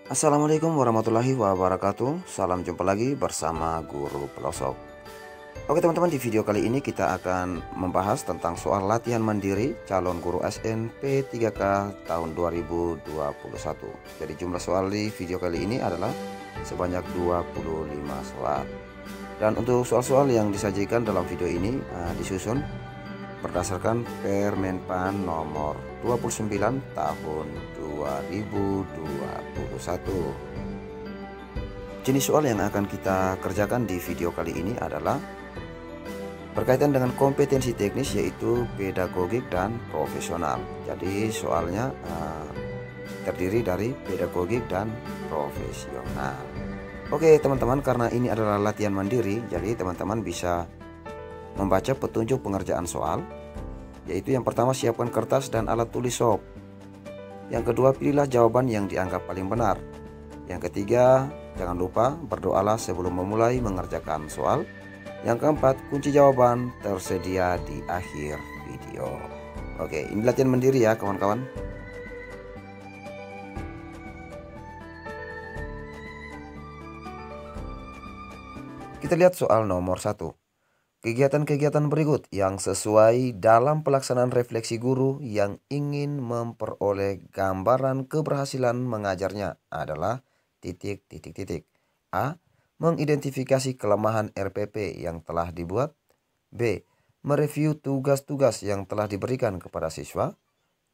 Assalamualaikum warahmatullahi wabarakatuh. Salam jumpa lagi bersama Guru Pelosok. Oke teman-teman, di video kali ini kita akan membahas tentang soal latihan mandiri calon guru SNP 3K tahun 2021. Jadi jumlah soal di video kali ini adalah sebanyak 25 soal. Dan untuk soal-soal yang disajikan dalam video ini disusun berdasarkan Permenpan nomor 29 tahun 2021. Jenis soal yang akan kita kerjakan di video kali ini adalah berkaitan dengan kompetensi teknis, yaitu pedagogik dan profesional. Jadi soalnya terdiri dari pedagogik dan profesional. Oke teman-teman, karena ini adalah latihan mandiri, jadi teman-teman bisa membaca petunjuk pengerjaan soal, yaitu yang pertama, siapkan kertas dan alat tulis sob. Yang kedua, pilihlah jawaban yang dianggap paling benar. Yang ketiga, jangan lupa berdoalah sebelum memulai mengerjakan soal. Yang keempat, kunci jawaban tersedia di akhir video. Oke, ini latihan mandiri ya kawan-kawan. Kita lihat soal nomor 1. Kegiatan-kegiatan berikut yang sesuai dalam pelaksanaan refleksi guru yang ingin memperoleh gambaran keberhasilan mengajarnya adalah titik. A. Mengidentifikasi kelemahan RPP yang telah dibuat. B. Mereview tugas-tugas yang telah diberikan kepada siswa.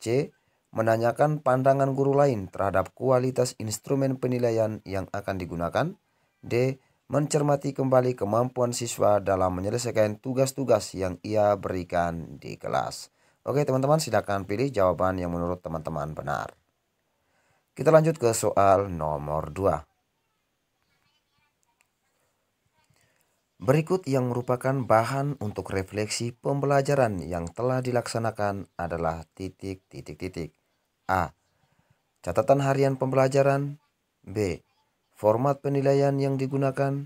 C. Menanyakan pandangan guru lain terhadap kualitas instrumen penilaian yang akan digunakan. D. Mencermati kembali kemampuan siswa dalam menyelesaikan tugas-tugas yang ia berikan di kelas. Oke teman-teman, silakan pilih jawaban yang menurut teman-teman benar. Kita lanjut ke soal nomor 2. Berikut yang merupakan bahan untuk refleksi pembelajaran yang telah dilaksanakan adalah titik. A. Catatan harian pembelajaran. B. Format penilaian yang digunakan.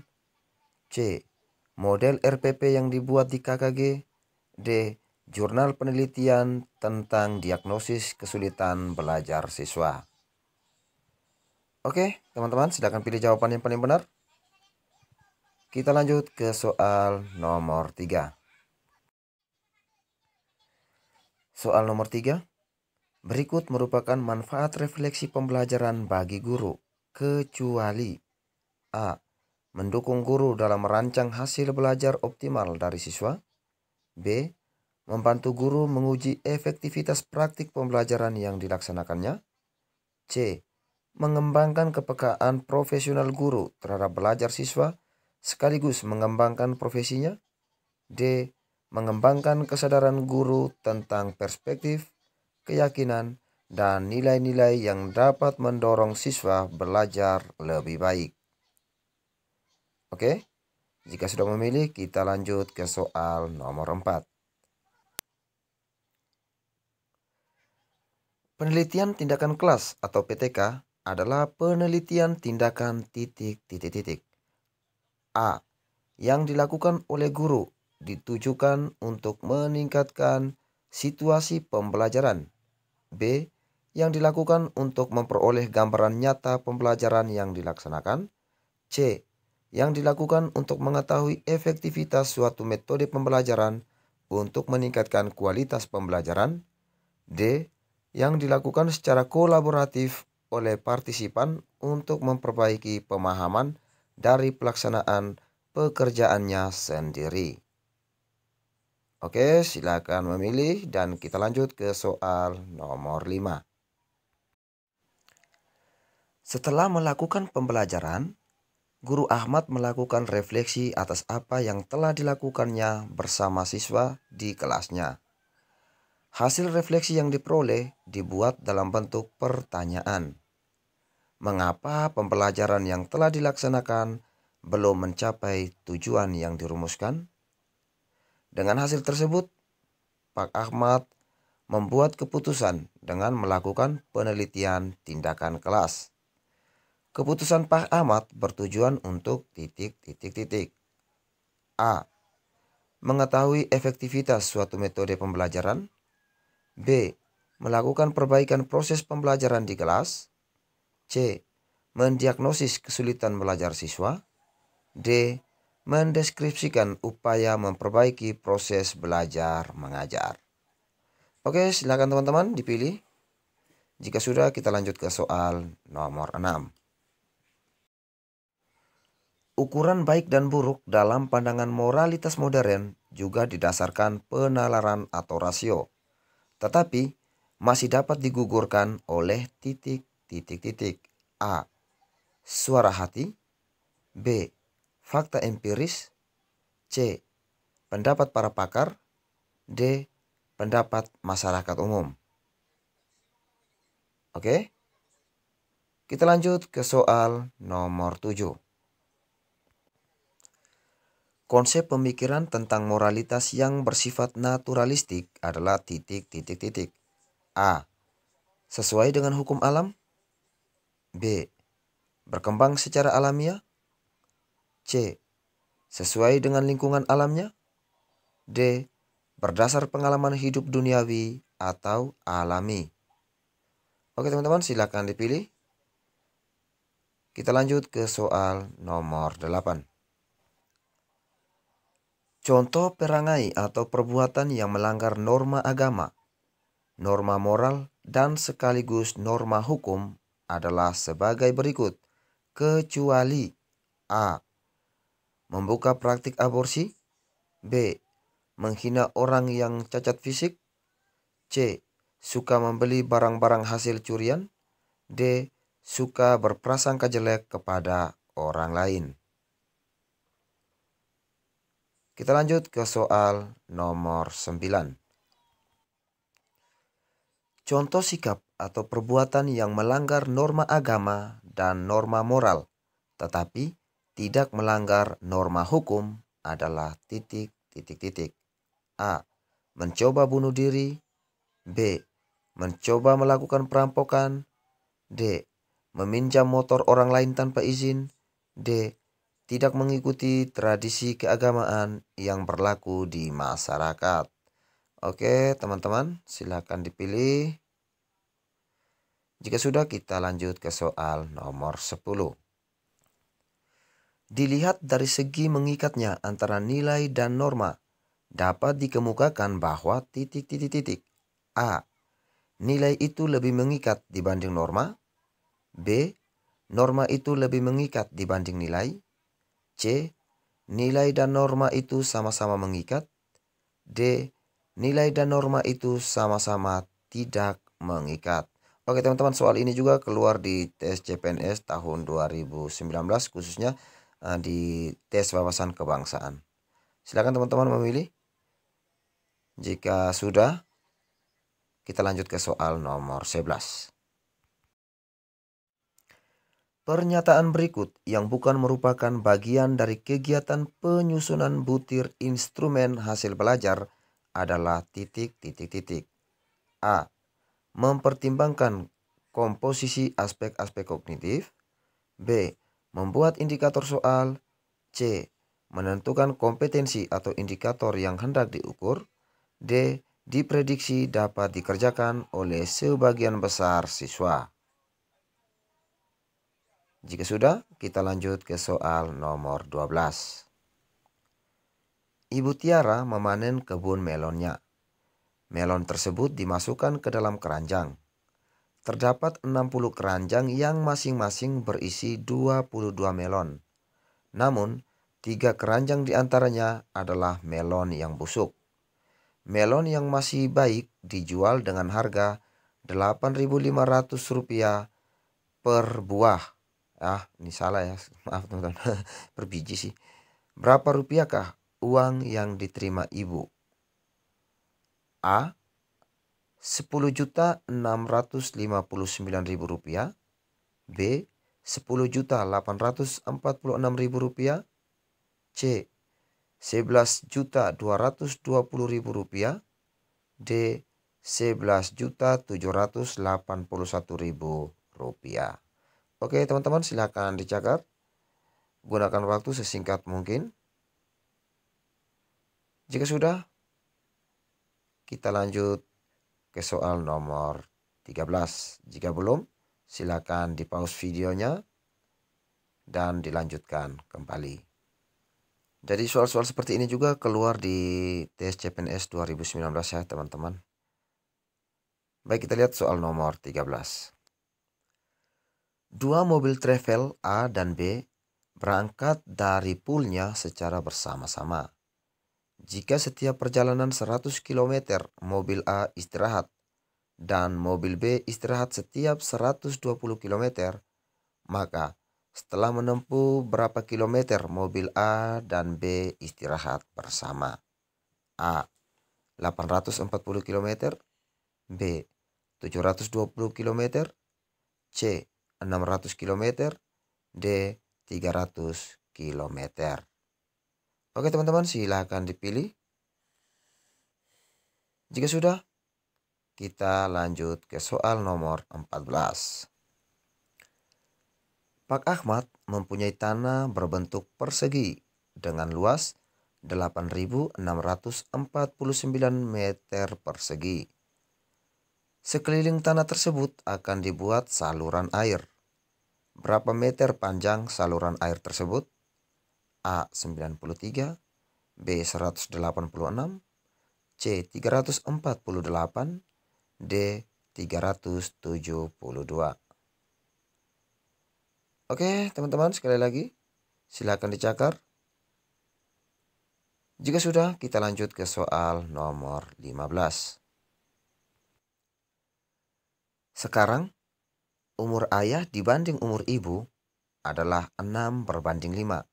C. Model RPP yang dibuat di KKG. D. Jurnal penelitian tentang diagnosis kesulitan belajar siswa. Oke teman-teman, silakan pilih jawaban yang paling benar. Kita lanjut ke soal nomor 3. Soal nomor 3. Berikut merupakan manfaat refleksi pembelajaran bagi guru, kecuali A. Mendukung guru dalam merancang hasil belajar optimal dari siswa. B. Membantu guru menguji efektivitas praktik pembelajaran yang dilaksanakannya. C. Mengembangkan kepekaan profesional guru terhadap belajar siswa sekaligus mengembangkan profesinya. D. Mengembangkan kesadaran guru tentang perspektif, keyakinan, dan nilai-nilai yang dapat mendorong siswa belajar lebih baik. Oke, jika sudah memilih, kita lanjut ke soal nomor 4. Penelitian tindakan kelas atau PTK adalah penelitian tindakan titik. A. Yang dilakukan oleh guru ditujukan untuk meningkatkan situasi pembelajaran. B. Yang dilakukan untuk memperoleh gambaran nyata pembelajaran yang dilaksanakan. C. Yang dilakukan untuk mengetahui efektivitas suatu metode pembelajaran untuk meningkatkan kualitas pembelajaran. D. Yang dilakukan secara kolaboratif oleh partisipan untuk memperbaiki pemahaman dari pelaksanaan pekerjaannya sendiri. Oke, silakan memilih dan kita lanjut ke soal nomor 5. Setelah melakukan pembelajaran, Guru Ahmad melakukan refleksi atas apa yang telah dilakukannya bersama siswa di kelasnya. Hasil refleksi yang diperoleh dibuat dalam bentuk pertanyaan. Mengapa pembelajaran yang telah dilaksanakan belum mencapai tujuan yang dirumuskan? Dengan hasil tersebut, Pak Ahmad membuat keputusan dengan melakukan penelitian tindakan kelas. Keputusan Pak Ahmad bertujuan untuk titik. A. Mengetahui efektivitas suatu metode pembelajaran. B. Melakukan perbaikan proses pembelajaran di kelas. C. mendiagnosis kesulitan belajar siswa. D. Mendeskripsikan upaya memperbaiki proses belajar mengajar. Oke, silakan teman-teman dipilih. Jika sudah, kita lanjut ke soal nomor 6. Ukuran baik dan buruk dalam pandangan moralitas modern juga didasarkan penalaran atau rasio, tetapi masih dapat digugurkan oleh titik. A. Suara hati. B. Fakta empiris. C. Pendapat para pakar. D. Pendapat masyarakat umum. Oke, kita lanjut ke soal nomor 7. Konsep pemikiran tentang moralitas yang bersifat naturalistik adalah titik. A. Sesuai dengan hukum alam. B. Berkembang secara alamiah. C. Sesuai dengan lingkungan alamnya. D. Berdasar pengalaman hidup duniawi atau alami. Oke teman-teman, silakan dipilih. Kita lanjut ke soal nomor 8. Contoh perangai atau perbuatan yang melanggar norma agama, norma moral, dan sekaligus norma hukum adalah sebagai berikut, kecuali A. Membuka praktik aborsi. B. Menghina orang yang cacat fisik. C. Suka membeli barang-barang hasil curian. D. Suka berprasangka jelek kepada orang lain. Kita lanjut ke soal nomor 9. Contoh sikap atau perbuatan yang melanggar norma agama dan norma moral, tetapi tidak melanggar norma hukum adalah titik. A. Mencoba bunuh diri. B. Mencoba melakukan perampokan. D. Meminjam motor orang lain tanpa izin. D. Tidak mengikuti tradisi keagamaan yang berlaku di masyarakat. Oke teman-teman, silakan dipilih. Jika sudah, kita lanjut ke soal nomor 10. Dilihat dari segi mengikatnya antara nilai dan norma, dapat dikemukakan bahwa titik. A. Nilai itu lebih mengikat dibanding norma. B. Norma itu lebih mengikat dibanding nilai. C. Nilai dan norma itu sama-sama mengikat. D. Nilai dan norma itu sama-sama tidak mengikat. Oke teman-teman, soal ini juga keluar di tes CPNS tahun 2019, khususnya di tes wawasan kebangsaan. Silakan teman-teman memilih. Jika sudah, kita lanjut ke soal nomor 11. Pernyataan berikut yang bukan merupakan bagian dari kegiatan penyusunan butir instrumen hasil belajar adalah titik. A. Mempertimbangkan komposisi aspek-aspek kognitif. B. Membuat indikator soal. C. Menentukan kompetensi atau indikator yang hendak diukur. D. Diprediksi dapat dikerjakan oleh sebagian besar siswa. Jika sudah, kita lanjut ke soal nomor 12. Ibu Tiara memanen kebun melonnya. Melon tersebut dimasukkan ke dalam keranjang. Terdapat 60 keranjang yang masing-masing berisi 22 melon. Namun, 3 keranjang diantaranya adalah melon yang busuk. Melon yang masih baik dijual dengan harga Rp8.500 per buah. Ini salah ya, maaf teman-teman, per biji sih. Berapa rupiahkah uang yang diterima ibu? A. Rp10.659.000. B. Rp10.846.000. C. Rp11.220.000. D. Rp11.781.000. Oke teman-teman, silakan dicatat. Gunakan waktu sesingkat mungkin. Jika sudah, kita lanjut ke soal nomor 13. Jika belum, silakan di pause videonya dan dilanjutkan kembali. Jadi soal-soal seperti ini juga keluar di tes CPNS 2019 ya teman-teman. Baik, kita lihat soal nomor 13. Dua mobil travel A dan B berangkat dari poolnya secara bersama-sama. Jika setiap perjalanan 100 km mobil A istirahat dan mobil B istirahat setiap 120 km, maka setelah menempuh berapa kilometer mobil A dan B istirahat bersama? A. 840 km, B. 720 km, C. 600 km, D. 300 km. Oke teman-teman, silahkan dipilih. Jika sudah, kita lanjut ke soal nomor 14. Pak Ahmad mempunyai tanah berbentuk persegi dengan luas 8.649 meter persegi. Sekeliling tanah tersebut akan dibuat saluran air. Berapa meter panjang saluran air tersebut? A. 93, B. 186, C. 348, D. 372. Oke teman-teman, sekali lagi silakan dicakar. Jika sudah, kita lanjut ke soal nomor 15. Sekarang umur ayah dibanding umur ibu adalah 6:5.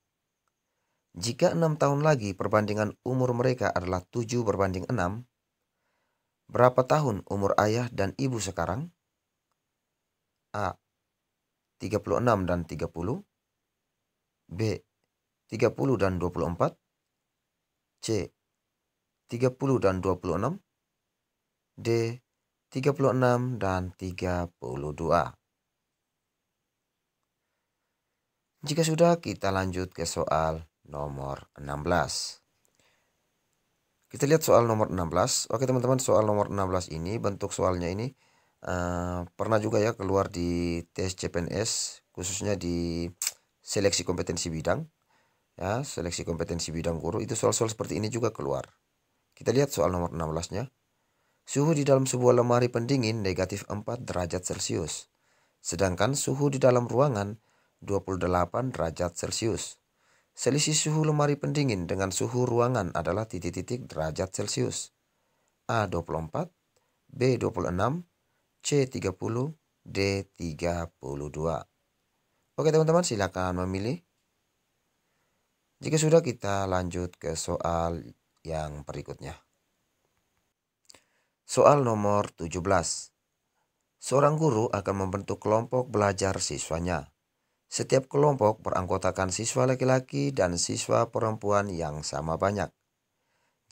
Jika 6 tahun lagi perbandingan umur mereka adalah 7:6, berapa tahun umur ayah dan ibu sekarang? A. 36 dan 30, B. 30 dan 24, C. 30 dan 26, D. 36 dan 32. Jika sudah, kita lanjut ke soal nomor 16. Kita lihat soal nomor 16. Oke teman-teman, soal nomor 16 ini, bentuk soalnya ini pernah juga ya keluar di tes CPNS, khususnya di seleksi kompetensi bidang. Ya, seleksi kompetensi bidang guru, itu soal-soal seperti ini juga keluar. Kita lihat soal nomor 16-nya. Suhu di dalam sebuah lemari pendingin negatif 4 derajat Celcius. Sedangkan suhu di dalam ruangan 28 derajat Celcius. Selisih suhu lemari pendingin dengan suhu ruangan adalah titik-titik derajat Celcius. A. 24, B. 26, C. 30, D. 32. Oke teman-teman, silakan memilih. Jika sudah, kita lanjut ke soal yang berikutnya. Soal nomor 17. Seorang guru akan membentuk kelompok belajar siswanya. Setiap kelompok beranggotakan siswa laki-laki dan siswa perempuan yang sama banyak.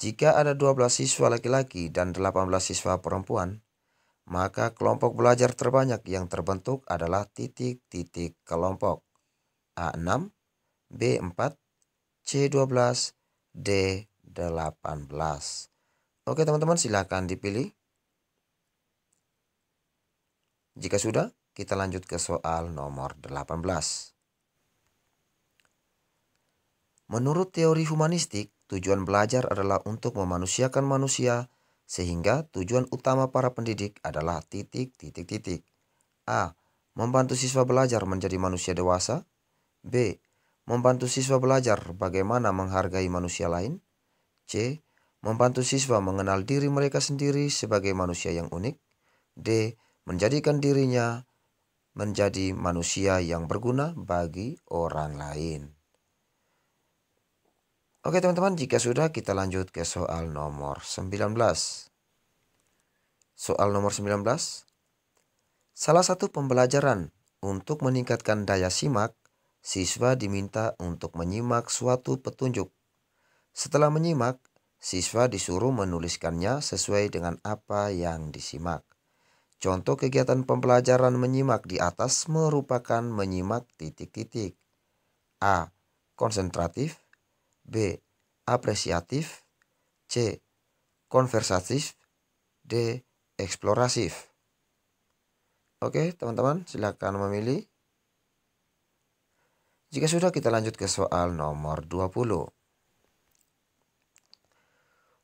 Jika ada 12 siswa laki-laki dan 18 siswa perempuan, maka kelompok belajar terbanyak yang terbentuk adalah titik-titik kelompok. A6, B4, C12, D18. Oke teman-teman, silakan dipilih. Jika sudah, kita lanjut ke soal nomor 18. Menurut teori humanistik, tujuan belajar adalah untuk memanusiakan manusia, sehingga tujuan utama para pendidik adalah titik-titik-titik. A. Membantu siswa belajar menjadi manusia dewasa. B. Membantu siswa belajar bagaimana menghargai manusia lain. C. Membantu siswa mengenal diri mereka sendiri sebagai manusia yang unik. D. Menjadikan dirinya menjadi manusia yang berguna bagi orang lain. Oke teman-teman, jika sudah, kita lanjut ke soal nomor 19. Soal nomor 19. Salah satu pembelajaran untuk meningkatkan daya simak, siswa diminta untuk menyimak suatu petunjuk. Setelah menyimak, siswa disuruh menuliskannya sesuai dengan apa yang disimak. Contoh kegiatan pembelajaran menyimak di atas merupakan menyimak titik-titik. A. Konsentratif, B. Apresiatif, C. Konversatif, D. Eksplorasif. Oke teman-teman, silakan memilih. Jika sudah, kita lanjut ke soal nomor 20.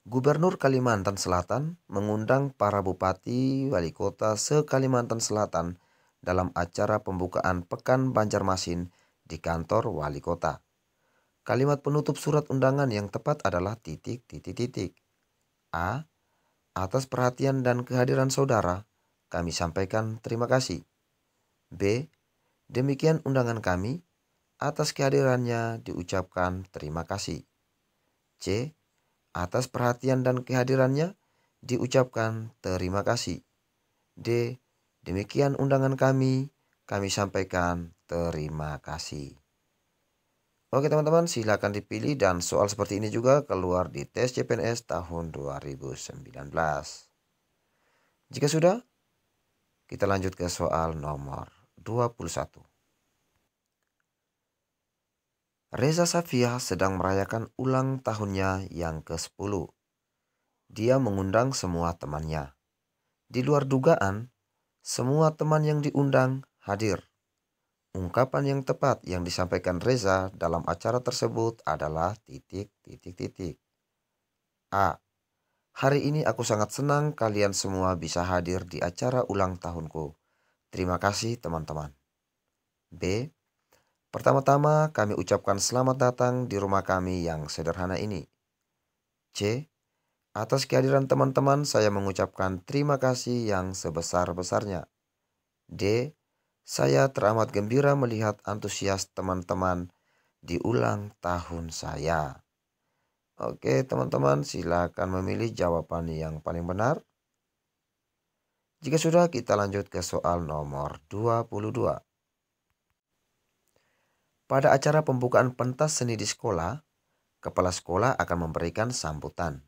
Gubernur Kalimantan Selatan mengundang para bupati wali kota se-Kalimantan Selatan dalam acara pembukaan Pekan Banjarmasin di kantor wali kota. Kalimat penutup surat undangan yang tepat adalah titik, titik, titik. A. Atas perhatian dan kehadiran saudara, kami sampaikan terima kasih. B. Demikian undangan kami, atas kehadirannya diucapkan terima kasih. C. Atas perhatian dan kehadirannya diucapkan terima kasih. D. Demikian undangan kami sampaikan terima kasih. Oke teman-teman, silakan dipilih dan soal seperti ini juga keluar di tes CPNS tahun 2019. Jika sudah, kita lanjut ke soal nomor 21. Reza Safia sedang merayakan ulang tahunnya yang ke-10. Dia mengundang semua temannya. Di luar dugaan, semua teman yang diundang hadir. Ungkapan yang tepat yang disampaikan Reza dalam acara tersebut adalah titik, titik, titik. A. Hari ini aku sangat senang kalian semua bisa hadir di acara ulang tahunku. Terima kasih teman-teman. B. Pertama-tama kami ucapkan selamat datang di rumah kami yang sederhana ini. C. Atas kehadiran teman-teman saya mengucapkan terima kasih yang sebesar-besarnya. D. Saya teramat gembira melihat antusias teman-teman di ulang tahun saya. Oke teman-teman, silakan memilih jawaban yang paling benar. Jika sudah, kita lanjut ke soal nomor 22. Pada acara pembukaan pentas seni di sekolah, kepala sekolah akan memberikan sambutan.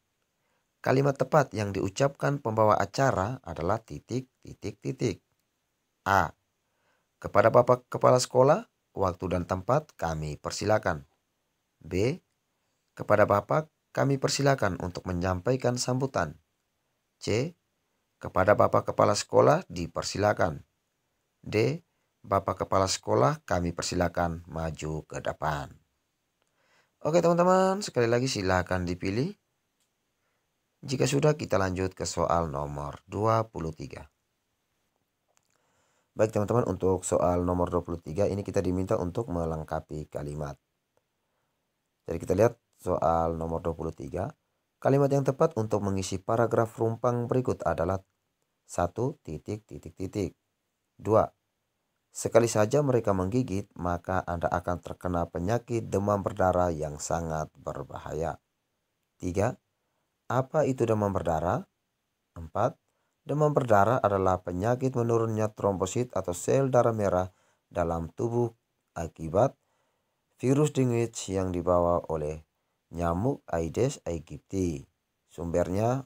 Kalimat tepat yang diucapkan pembawa acara adalah titik, titik, titik. A. Kepada Bapak Kepala Sekolah, waktu dan tempat kami persilakan. B. Kepada Bapak kami persilakan untuk menyampaikan sambutan. C. Kepada Bapak Kepala Sekolah dipersilakan. D. Bapak Kepala Sekolah kami persilakan maju ke depan. Oke teman-teman, sekali lagi silakan dipilih. Jika sudah, kita lanjut ke soal nomor 23. Baik teman-teman, untuk soal nomor 23 ini kita diminta untuk melengkapi kalimat. Jadi kita lihat soal nomor 23. Kalimat yang tepat untuk mengisi paragraf rumpang berikut adalah 1. Titik, titik, titik. 2. Sekali saja mereka menggigit, maka Anda akan terkena penyakit demam berdarah yang sangat berbahaya. 3. Apa itu demam berdarah? 4. Demam berdarah adalah penyakit menurunnya trombosit atau sel darah merah dalam tubuh akibat virus dengue yang dibawa oleh nyamuk Aedes aegypti. Sumbernya,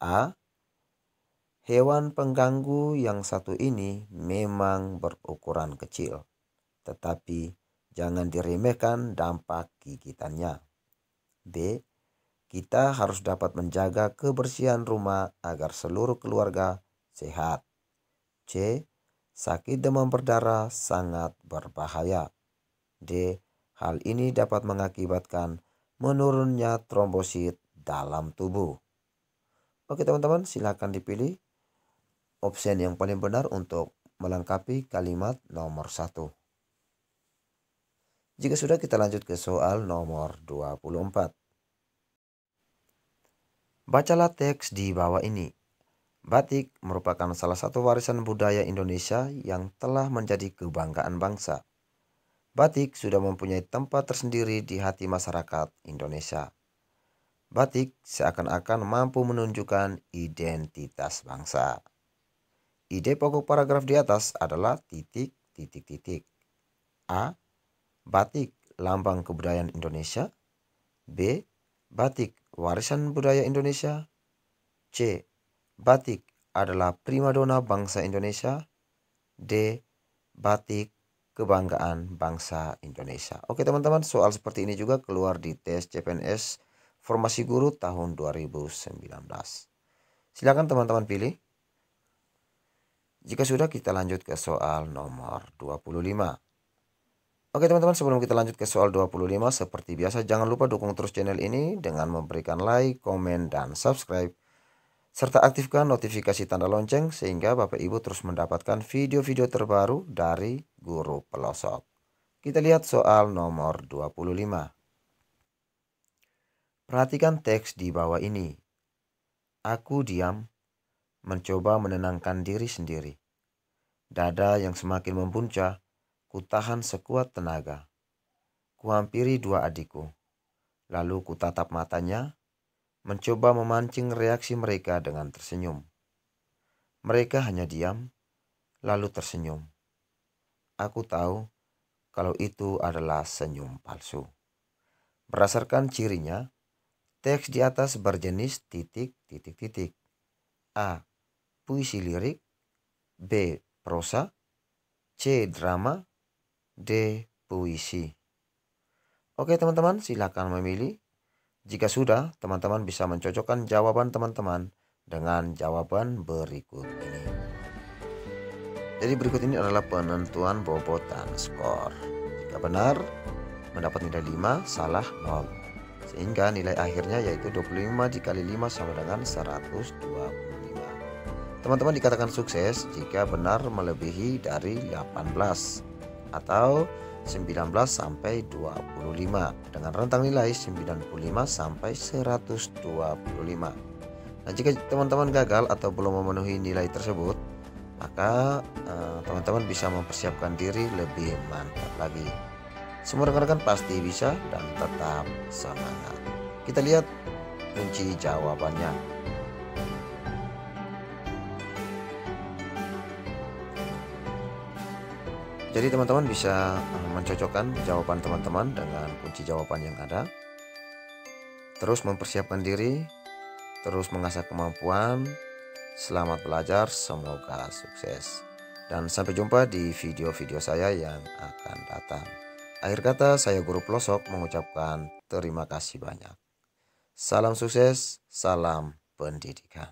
A. Hewan pengganggu yang satu ini memang berukuran kecil, tetapi jangan diremehkan dampak gigitannya. B. Kita harus dapat menjaga kebersihan rumah agar seluruh keluarga sehat. C. Sakit demam berdarah sangat berbahaya. D. Hal ini dapat mengakibatkan menurunnya trombosit dalam tubuh. Oke teman-teman, silakan dipilih opsi yang paling benar untuk melengkapi kalimat nomor 1. Jika sudah, kita lanjut ke soal nomor 24. Bacalah teks di bawah ini. Batik merupakan salah satu warisan budaya Indonesia yang telah menjadi kebanggaan bangsa. Batik sudah mempunyai tempat tersendiri di hati masyarakat Indonesia. Batik seakan-akan mampu menunjukkan identitas bangsa. Ide pokok paragraf di atas adalah titik, titik, titik. A. Batik lambang kebudayaan Indonesia. B. Batik warisan budaya Indonesia. C. Batik adalah primadona bangsa Indonesia. D. Batik kebanggaan bangsa Indonesia. Oke teman-teman, soal seperti ini juga keluar di tes CPNS Formasi Guru tahun 2019. Silakan teman-teman pilih. Jika sudah, kita lanjut ke soal nomor 25. Oke teman-teman, sebelum kita lanjut ke soal 25, seperti biasa jangan lupa dukung terus channel ini dengan memberikan like, komen, dan subscribe. Serta aktifkan notifikasi tanda lonceng sehingga Bapak Ibu terus mendapatkan video-video terbaru dari Guru Pelosok. Kita lihat soal nomor 25. Perhatikan teks di bawah ini. Aku diam, mencoba menenangkan diri sendiri. Dada yang semakin membuncah, kutahan sekuat tenaga. Kuhampiri dua adikku, lalu kutatap matanya, mencoba memancing reaksi mereka dengan tersenyum. Mereka hanya diam, lalu tersenyum. Aku tahu kalau itu adalah senyum palsu. Berdasarkan cirinya, teks di atas berjenis titik. A. Puisi lirik. B. Prosa. C. Drama. D. Puisi. Oke teman-teman, silakan memilih. Jika sudah, teman-teman bisa mencocokkan jawaban teman-teman dengan jawaban berikut ini. Jadi berikut ini adalah penentuan bobot dan skor. Jika benar, mendapat nilai 5, salah 0. Sehingga nilai akhirnya yaitu 25 dikali 5 sama dengan 125. Teman-teman dikatakan sukses jika benar melebihi dari 18 atau 19 sampai 25 dengan rentang nilai 95 sampai 125. Nah, jika teman-teman gagal atau belum memenuhi nilai tersebut, maka teman-teman bisa mempersiapkan diri lebih mantap lagi. Semua rekan-rekan pasti bisa dan tetap semangat. Kita lihat kunci jawabannya. Jadi teman-teman bisa mencocokkan jawaban teman-teman dengan kunci jawaban yang ada. Terus mempersiapkan diri, terus mengasah kemampuan. Selamat belajar, semoga sukses. Dan sampai jumpa di video-video saya yang akan datang. Akhir kata, saya Guru Pelosok mengucapkan terima kasih banyak. Salam sukses, salam pendidikan.